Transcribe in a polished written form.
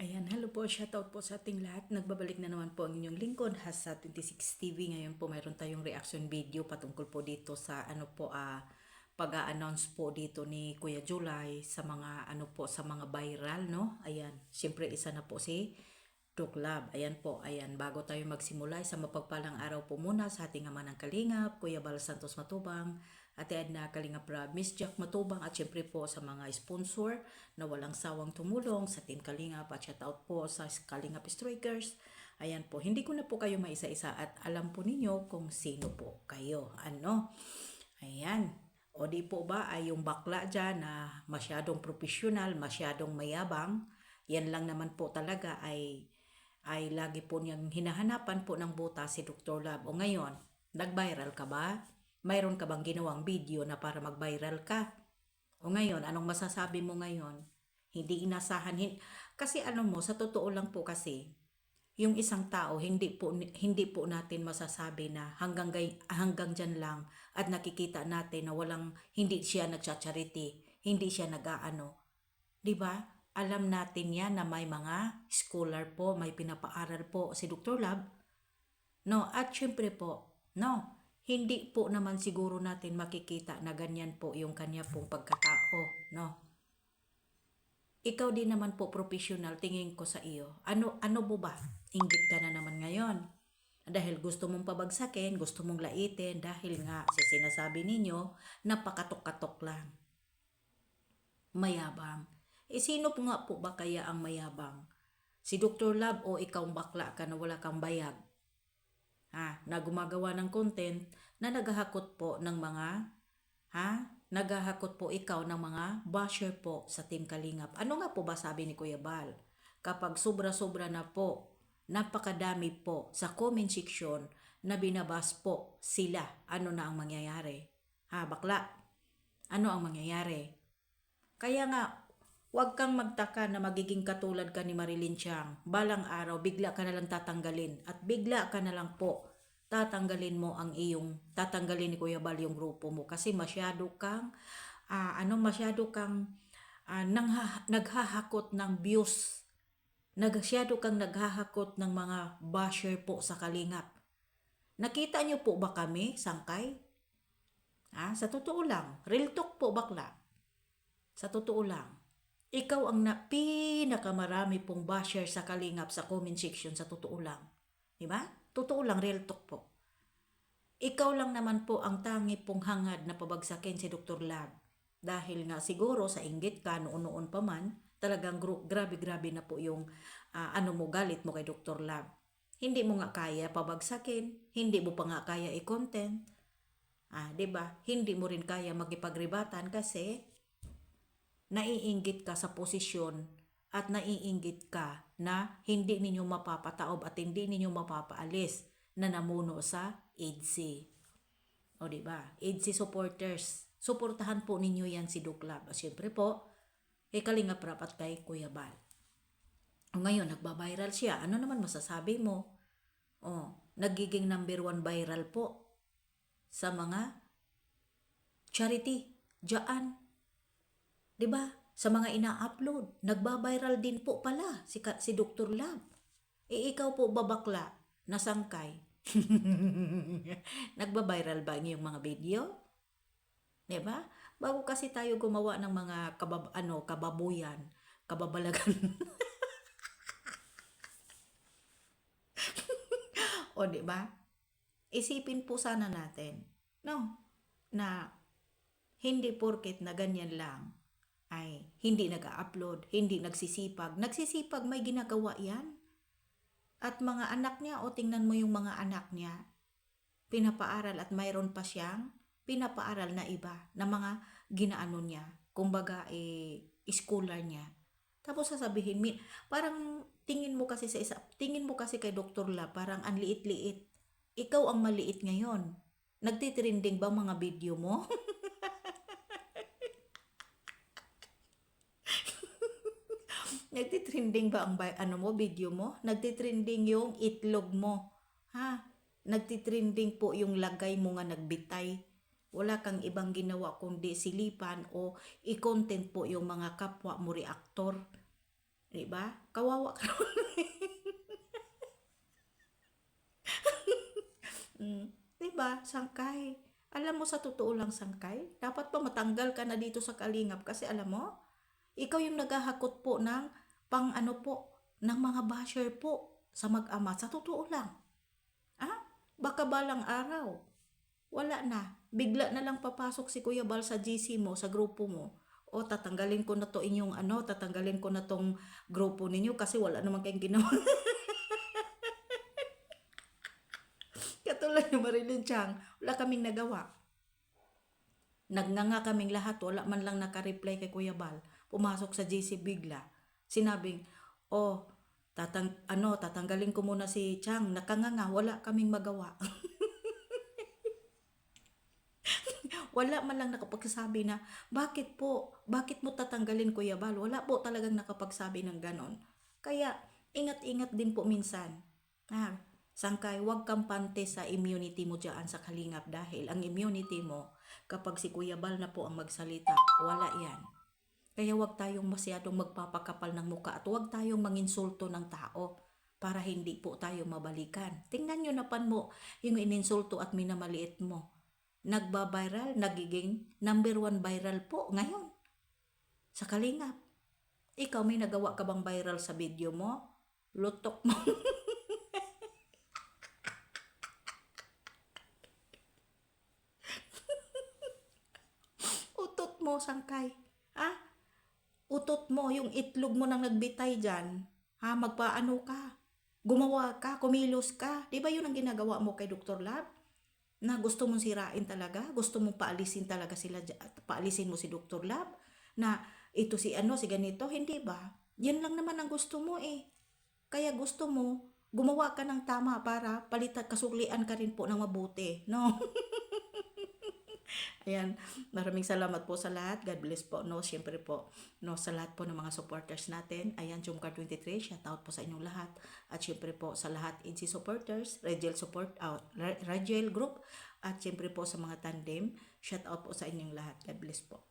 Ayan, hello po, shoutout po sa ating lahat. Nagbabalik na naman po ang inyong lingkod, Hasa 26 TV. Ngayon po mayroon tayong reaction video patungkol po dito sa pag-a-announce po dito ni Kuya July sa mga sa mga viral, no? Ayan, siyempre isa na po si Tuklab. Ayan po, ayan, bago tayo magsimula, sa mapagpalang araw po muna sa ating ama ng Kalingap, Kuya Bal Santos Matubang, Ate Edna Kalingap Rab, Miss Jack Matubang, at syempre po sa mga sponsor na walang sawang tumulong sa Team Kalingap, at shoutout po sa Kalingap Strikers. Ayan po, hindi ko na po kayo maisa-isa at alam po ninyo kung sino po kayo. Ayan. O di po ba ay yung bakla dyan na masyadong professional, masyadong mayabang, yan lang naman po talaga ay lagi po niyang hinahanapan po ng buta si Dr. Lab. O ngayon, nag-viral ka ba? Mayroon ka bang ginawang video na para mag-viral ka? O ngayon, anong masasabi mo ngayon? Hindi inasahan. Kasi sa totoo lang po kasi, yung isang tao, hindi po natin masasabi na hanggang dyan lang at nakikita natin na hindi siya nagcha-charity, hindi siya nag-aano. 'Di ba? Alam natin yan na may mga scholar po, may pinapaaral po si Dr. Lab. No, at syempre po, no, hindi po naman siguro natin makikita na ganyan po yung kanya pong pagkatao, no. Ikaw din naman po professional, tingin ko sa iyo. Ano mo ba? Inggit ka na naman ngayon. Dahil gusto mong pabagsakin, gusto mong laitin, dahil nga sa sinasabi ninyo, napakatok-katok lang. Mayabang. Sino po nga po ba kaya ang mayabang? Si Dr. Lab o ikaw bakla ka na wala kang bayag? Na gumagawa ng content na naghahakot po ng mga, naghahakot po ikaw ng mga basher po sa Team Kalingap. Ano nga po ba sabi ni Kuya Bal? Kapag sobra-sobra na po, napakadami po sa comment section na binabas po sila, ano na ang mangyayari? Bakla, ano ang mangyayari? Kaya nga, huwag kang magtaka na magiging katulad ka ni Marilyn Chiang. Balang araw, bigla ka na lang tatanggalin. At bigla ka na lang po, tatanggalin ni Kuya Bal yung grupo mo. Kasi masyado kang naghahakot ng views. Masyado kang naghahakot ng mga basher po sa Kalingap. Nakita niyo po ba kami, Sangkay? Sa totoo lang, real talk po bakla. Sa totoo lang, ikaw ang pinakamarami pong basher sa Kalingap sa comment section, sa totoo lang. Diba? Totoo lang, real talk po. Ikaw lang naman po ang tangi pong hangad na pabagsakin si Dr. Lab. Dahil nga siguro sa inggit ka, noon-noon pa man, talagang grabe-grabe na po yung galit mo kay Dr. Lab. Hindi mo nga kaya pabagsakin, hindi mo pa nga kaya i-content. Diba? Hindi mo rin kaya makipagribatan kasi naiinggit ka sa posisyon at naiinggit ka na hindi ninyo mapapataob at hindi ninyo mapapaalis na namuno sa EDC. O diba? EDC supporters. Suportahan po ninyo yan si Duklab. Siyempre po, kay Kalingap Rab at kay Kuya Bal. O ngayon, nagbabiral siya. Ano naman masasabi mo? Nagiging number 1 viral po sa mga charity. Diyan. 'Di ba? Sa mga ina-upload, nagba-viral din po pala si Dr. Lab. Ikaw po babakla na Sangkay. Nagba-viral ba ang iyong mga video? 'Di ba? Bago kasi tayo gumawa ng mga kababuyan, kababalagan. O 'di ba? Isipin po sana natin, no, na hindi porket na ganyan lang ay hindi nag-upload, hindi nagsisipag. Nagsisipag, may ginagawa yan. At mga anak niya, tingnan mo yung mga anak niya, pinapaaral at mayroon pa siyang pinapaaral na iba na mga ginaano niya. Kumbaga, schooler niya. Tapos sasabihin, parang tingin mo kasi kay Dr. La, parang ang liit-liit. Ikaw ang maliit ngayon. Nagtitrending ba mga video mo? Nagtitrending ba ang video mo? Nagtitrending yung itlog mo. Nagtitrending po yung lagay mo nga nagbitay. Wala kang ibang ginawa kundi silipan o i-content po yung mga kapwa mo reactor. Di ba? Kawawa ka naman. Di ba? Sangkay. Alam mo, sa totoo lang, Sangkay, dapat pa matanggal ka na dito sa Kalingap kasi alam mo, ikaw yung naghahakot po ng pang ano po, ng mga basher po sa mag-ama. Sa totoo lang. Ah? Baka balang araw, wala na. Bigla na lang papasok si Kuya Bal sa GC mo, sa grupo mo. O tatanggalin ko na to inyong ano, tatanggalin ko na tong grupo ninyo kasi wala naman kayong ginawa. Katulad ni Marilyn Chang, wala kaming nagawa. Nagnanga kaming lahat, wala man lang naka-reply kay Kuya Bal. Pumasok sa GC bigla. Sinabing, oh, tatanggalin ko muna si Chang. Nakanganga, wala kaming magawa. Wala man lang nakapagsabi na, bakit po? Bakit mo tatanggalin, Kuya Bal? Wala po talagang nakapagsabi ng ganon. Kaya, ingat-ingat din po minsan. Ah, Sangkay, huwag kang pante sa immunity mo dyan sa Kalingap dahil ang immunity mo, kapag si Kuya Bal na po ang magsalita, wala yan. Kaya huwag tayong masyadong magpapakapal ng muka at huwag tayong manginsulto ng tao para hindi po tayo mabalikan. Tingnan nyo na pan mo yung ininsulto at minamaliit mo. Nagba-viral, nagiging number 1 viral po ngayon sa Kalingap. Ikaw, may nagawa ka bang viral sa video mo? Lutok mo. Utot mo, Sangkay. Ah, utot mo, yung itlog mo nang nagbitay dyan. Ha, magpaano ka? Gumawa ka, kumilos ka. Di ba yun ang ginagawa mo kay Dr. Lab? Na gusto mong sirain talaga? Gusto mong paalisin talaga sila, paalisin mo si Dr. Lab? Na ito si ano, si ganito? Hindi ba? Yan lang naman ang gusto mo eh. Kaya gusto mo, gumawa ka ng tama para palitan, kasuklian ka rin po ng mabuti. No? Ayan, maraming salamat po sa lahat. God bless po, no? Siyempre po, no, sa lahat po ng mga supporters natin. Ayan, Jomcar 23, shout out po sa inyong lahat. At siyempre po sa lahat EG supporters, Ragel Group, at siyempre po sa mga tandem, shout out po sa inyong lahat. God bless po.